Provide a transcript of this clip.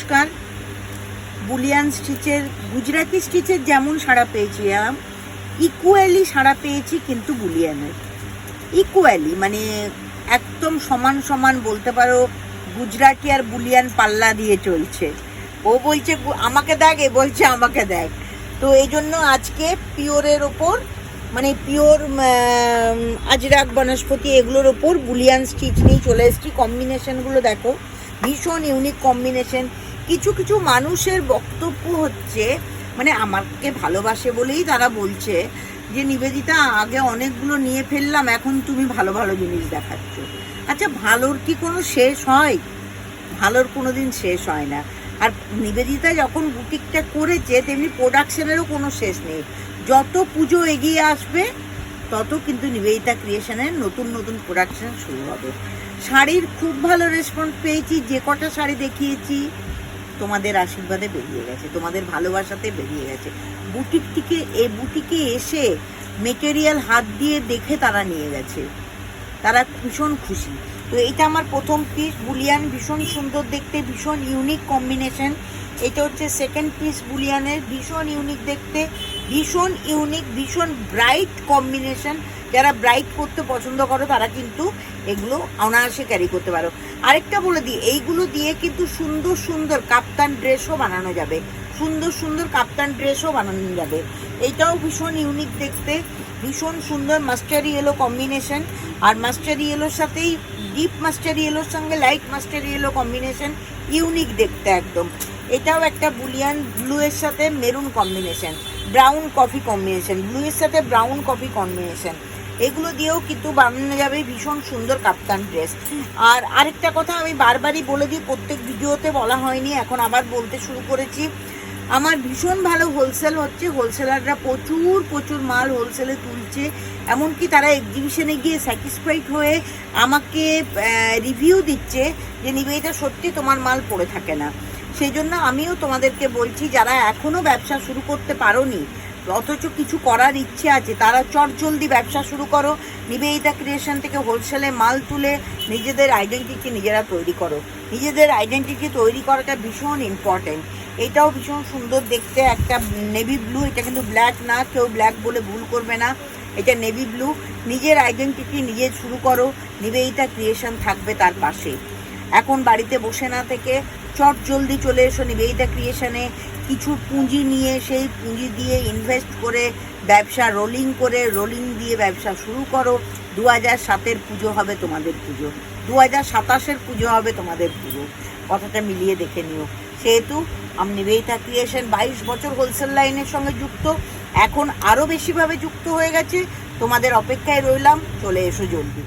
নমস্কার। বুলিয়ান স্টিচের, গুজরাটি স্টিচের যেমন সাড়া পেয়েছিলাম, ইকুয়ালি সাড়া পেয়েছি কিন্তু বুলিয়ানের। ইকুয়ালি মানে একদম সমান সমান বলতে পারো। গুজরাটি আর বুলিয়ান পাল্লা দিয়ে চলছে। ও বলছে আমাকে দেখ, এ বলছে আমাকে দেখ। তো এই জন্য আজকে পিওরের ওপর, মানে পিওর আজরাক বনস্পতি এগুলোর ওপর বুলিয়ান স্টিচ নিয়ে চলে এসেছি। কম্বিনেশনগুলো দেখো, ভীষণ ইউনিক কম্বিনেশন। কিছু কিছু মানুষের বক্তব্য হচ্ছে, মানে আমাকে ভালোবাসে বলেই তারা বলছে যে নিবেদিতা, আগে অনেকগুলো নিয়ে ফেললাম, এখন তুমি ভালো ভালো জিনিস দেখাচ্ছ। আচ্ছা, ভালোর কি কোনো শেষ হয়? ভালোর কোনো দিন শেষ হয় না। আর নিবেদিতা যখন বুটিকটা করেছে, তেমনি প্রোডাকশনেরও কোনো শেষ নেই। যত পুজো এগিয়ে আসবে তত কিন্তু নিবেদিতা ক্রিয়েশনের নতুন নতুন প্রোডাকশন শুরু হবে। শাড়ির খুব ভালো রেসপন্স পেয়েছি। যে কটা শাড়ি দেখিয়েছি তোমাদের আশীর্বাদে বেরিয়ে গেছে, তোমাদের ভালোবাসাতে বেরিয়ে গেছে। বুটিকে এসে মেটেরিয়াল হাত দিয়ে দেখে তারা নিয়ে গেছে, তারা ভীষণ খুশি। তো এটা আমার প্রথম পিস বুলিয়ান, ভীষণ সুন্দর দেখতে, ভীষণ ইউনিক কম্বিনেশন। এটা হচ্ছে সেকেন্ড পিস বুলিয়ানের, ভীষণ ইউনিক দেখতে, ভীষণ ইউনিক, ভীষণ ব্রাইট কম্বিনেশন। যারা ব্রাইট করতে পছন্দ করো তারা কিন্তু এগুলো অনায়াসে ক্যারি করতে পারো। আরেকটা বলে দিই, এইগুলো দিয়ে কিন্তু সুন্দর সুন্দর কাপ্তান ড্রেসও বানানো যাবে, সুন্দর সুন্দর কাপ্তান ড্রেসও বানানো যাবে। এইটাও ভীষণ ইউনিক দেখতে, ভীষণ সুন্দর মাস্টারি ইয়েলো কম্বিনেশন। আর মাস্টারি ইয়েলোর সাথেই ডিপ মাস্টারি ইয়েলোর সঙ্গে লাইট মাস্টারি ইয়েলো কম্বিনেশন, ইউনিক দেখতে একদম। এটাও একটা বুলিয়ান, ব্লু এর সাথে maroon combination, brown coffee combination, blue এর সাথে ব্রাউন কফি কম্বিনেশন। এগুলো দিয়েও কিন্তু বানানো যাবে ভীষণ সুন্দর কাপ্তান ড্রেস। আর আরেকটা কথা আমি বারবারই বলে দিই, প্রত্যেক ভিডিওতে বলা হয়নি, এখন আবার বলতে শুরু করেছি। আমার ভীষণ ভালো হোলসেল হচ্ছে, হোলসেলাররা প্রচুর প্রচুর মাল হোলসেলে তুলছে। এমনকি তারা এক্সিবিশনে গিয়ে স্যাটিসফাইড হয়ে আমাকে রিভিউ দিচ্ছে যে নিবেদিতা, সত্যি তোমার মাল পড়ে থাকে না। সেই জন্য আমিও তোমাদেরকে বলছি, যারা এখনও ব্যবসা শুরু করতে পারোনি অথচ কিছু করার ইচ্ছে আছে, তারা চটজলদি ব্যবসা শুরু করো। নিবেদিতা ক্রিয়েশন থেকে হোলসেলে মাল তুলে নিজেদের আইডেন্টিটি নিজেরা তৈরি করো। নিজেদের আইডেন্টিটি তৈরি করাটা ভীষণ ইম্পর্টেন্ট। এটাও ভীষণ সুন্দর দেখতে, একটা নেভি ব্লু, এটা কিন্তু ব্ল্যাক না, কেউ ব্ল্যাক বলে ভুল করবে না, এটা নেভি ব্লু। নিজের আইডেন্টিটি নিজে শুরু করো, নিবেদিতা ক্রিয়েশন থাকবে তার পাশে। এখন বাড়িতে বসে না থেকে চটজলদি চলে এসো নিবেদিতা ক্রিয়েশনে। কিছু পুঁজি নিয়ে, সেই পুঁজি দিয়ে ইনভেস্ট করে ব্যবসা রোলিং দিয়ে ব্যবসা শুরু করো। 2007-এর পুজো হবে তোমাদের পুজো, 2027-এর পুজো হবে তোমাদের পুজো, কথাটা মিলিয়ে দেখে নিও। সেহেতু আমি নিবেদিতা ক্রিয়েশন 22 বছর হোলসেল লাইনের সঙ্গে যুক্ত, এখন আরও বেশিভাবে যুক্ত হয়ে গেছে। তোমাদের অপেক্ষায় রইলাম, চলে এসো জলদি।